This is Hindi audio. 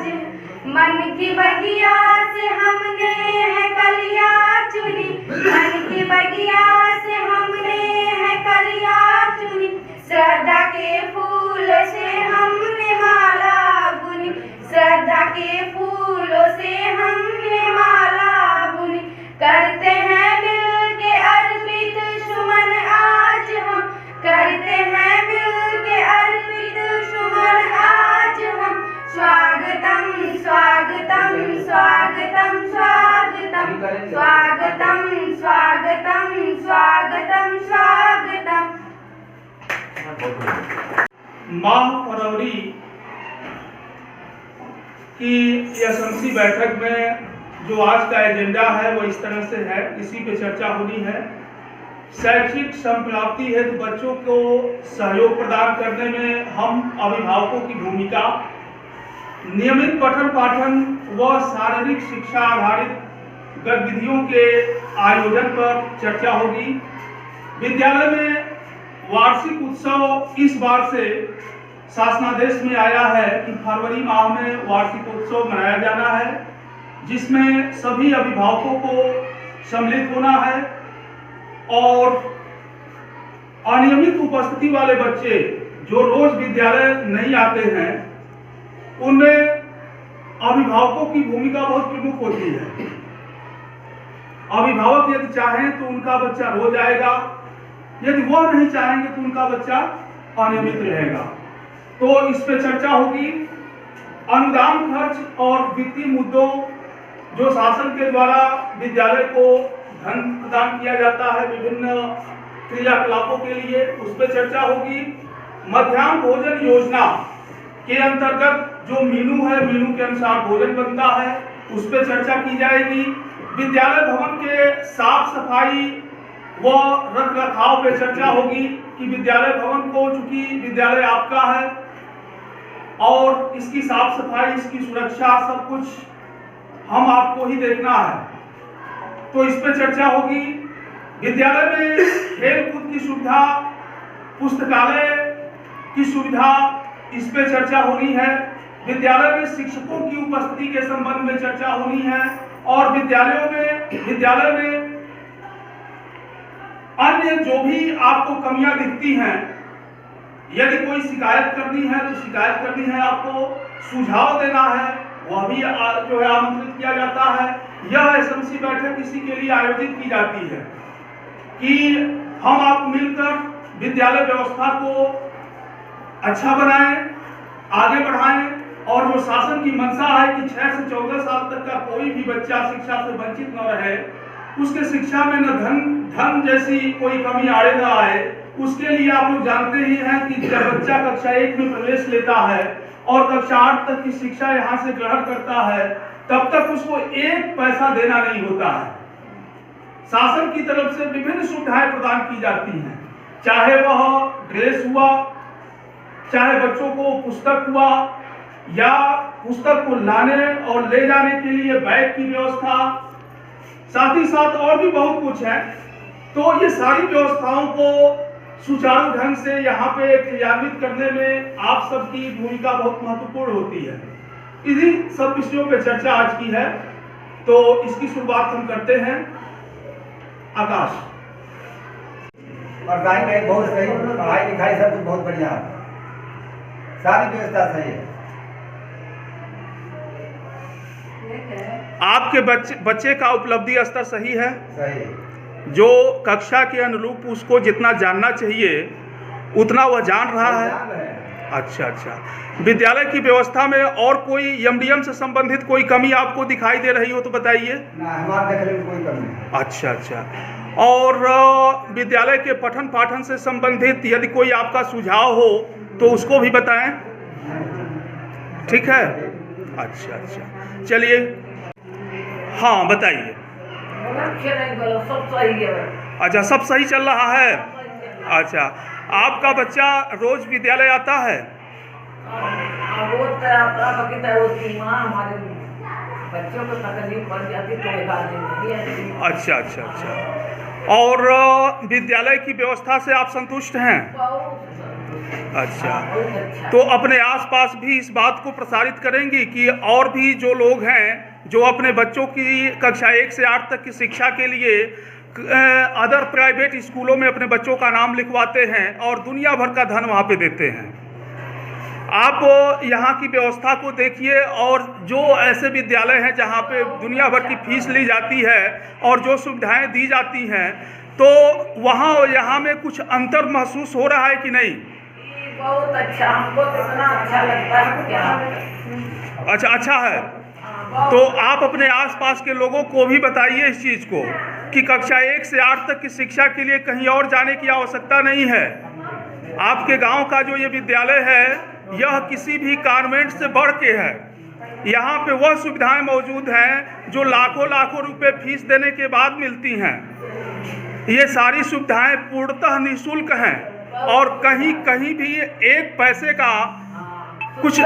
आज मन की बगिया से हमने है कलिया चुनी, मन की बगिया से हमने है कलिया चुनी, श्रद्धा के फूल से हमने माला बुनी, श्रद्धा के फूलों से हमने माला बुनी, करते हैं मिल के अर्पित सुमन आज हम, करते हैं मिल के अर्पित सुमन आज हम, स्वागतम स्वागतम स्वागतम स्वागतम स्वागतम स्वागतम स्वागतम स्वागतम। माह फरवरी की एसएमसी बैठक में जो आज का एजेंडा है वो इस तरह से है, इसी पे चर्चा होनी है। शैक्षिक संप्राप्ति हेतु बच्चों को सहयोग प्रदान करने में हम अभिभावकों की भूमिका, नियमित पठन पाठन व शारीरिक शिक्षा आधारित गतिविधियों के आयोजन पर चर्चा होगी। विद्यालय में वार्षिक उत्सव इस बार से शासनादेश में आया है कि फरवरी माह में वार्षिक उत्सव मनाया जाना है, जिसमें सभी अभिभावकों को सम्मिलित होना है और अनियमित उपस्थिति वाले बच्चे जो रोज विद्यालय नहीं आते हैं उनमें अभिभावकों की भूमिका बहुत प्रमुख होती है। अभिभावक यदि चाहें तो उनका बच्चा रोज आएगा, यदि वह नहीं चाहेंगे तो उनका बच्चा अनियमित रहेगा। तो इस पे चर्चा होगी। अनुदान खर्च और वित्तीय मुद्दों जो शासन के द्वारा विद्यालय को धन प्रदान किया जाता है विभिन्न क्रियाकलापों के लिए, उस पर चर्चा होगी। मध्याह्न भोजन योजना के अंतर्गत जो मीनू है, मीनू के अनुसार भोजन बनता है, उस पर चर्चा की जाएगी। विद्यालय भवन के साफ सफाई व रख रखाव पे चर्चा होगी कि विद्यालय भवन को, चूंकि विद्यालय आपका है और इसकी साफ सफाई, इसकी सुरक्षा सब कुछ हम आपको ही देखना है, तो इस पर चर्चा होगी। विद्यालय में खेल कूद की सुविधा, पुस्तकालय की सुविधा, इस पर चर्चा होनी है। विद्यालय में शिक्षकों की उपस्थिति के संबंध में चर्चा होनी है और विद्यालय में अन्य जो भी आपको कमियां दिखती हैं, यदि कोई शिकायत करनी है तो शिकायत करनी है, आपको सुझाव देना है, वह भी जो है आमंत्रित किया जाता है। यह एसएमसी बैठक इसी के लिए आयोजित की जाती है कि हम आप मिलकर विद्यालय व्यवस्था को अच्छा बनाएं, आगे बढ़ाएं और जो शासन की मंशा है कि 6 से 14 साल तक का कोई भी बच्चा शिक्षा से वंचित न रहे, उसके शिक्षा में न धन जैसी कोई कमी आड़े न आए, उसके लिए आप लोग जानते ही हैं कि जब बच्चा कक्षा 1 में प्रवेश लेता है और कक्षा 8 तक की शिक्षा यहाँ से ग्रहण करता है, तब तक उसको 1 पैसा देना नहीं होता है। शासन की तरफ से विभिन्न सुविधाएं प्रदान की जाती हैं, चाहे वह ड्रेस हुआ, चाहे बच्चों को पुस्तक हुआ, या पुस्तक को लाने और ले जाने के लिए बैग की व्यवस्था, साथ ही साथ और भी बहुत कुछ है। तो ये सारी व्यवस्थाओं को सुचारू ढंग से यहाँ पे क्रियान्वित करने में आप सबकी भूमिका बहुत महत्वपूर्ण होती है। इन्हीं सब विषयों पे चर्चा आज की है, तो इसकी शुरुआत हम करते हैं। आकाश। पढ़ाई में बहुत सही, पढ़ाई लिखाई सब कुछ बहुत बढ़िया, सारी व्यवस्था सही है। आपके बच्चे का उपलब्धि स्तर सही है? सही। जो कक्षा के अनुरूप उसको जितना जानना चाहिए उतना वह जान रहा है? अच्छा। विद्यालय की व्यवस्था में और कोई एमडीएम से संबंधित कोई कमी आपको दिखाई दे रही हो तो बताइए। हमारे देखने में कोई कमी नहीं। अच्छा। और विद्यालय के पठन पाठन से संबंधित यदि कोई आपका सुझाव हो तो उसको भी बताएं। ठीक है। अच्छा। चलिए, हाँ बताइए। अच्छा, सब सही चल रहा है। अच्छा, आपका बच्चा रोज विद्यालय आता है? अच्छा। और विद्यालय की व्यवस्था से आप संतुष्ट हैं? अच्छा, बहुत अच्छा। तो अपने आसपास भी इस बात को प्रसारित करेंगी कि और भी जो लोग हैं जो अपने बच्चों की कक्षा 1 से 8 तक की शिक्षा के लिए अदर प्राइवेट स्कूलों में अपने बच्चों का नाम लिखवाते हैं और दुनिया भर का धन वहाँ पे देते हैं। आप यहाँ की व्यवस्था को देखिए और जो ऐसे विद्यालय हैं जहाँ पे दुनिया भर की फीस ली जाती है और जो सुविधाएं दी जाती हैं, तो वहाँ और यहाँ में कुछ अंतर महसूस हो रहा है कि नहीं? बहुत अच्छा, हमको तो इतना अच्छा लगता है क्या। अच्छा है। तो आप अपने आसपास के लोगों को भी बताइए इस चीज़ को कि कक्षा 1 से 8 तक की शिक्षा के लिए कहीं और जाने की आवश्यकता नहीं है। आपके गांव का जो ये विद्यालय है यह किसी भी कॉन्वेंट से बढ़ के है। यहाँ पे वह सुविधाएं मौजूद हैं जो लाखों लाखों रुपए फीस देने के बाद मिलती हैं। ये सारी सुविधाएं पूर्णतः निःशुल्क हैं और कहीं कहीं भी एक पैसे का कुछ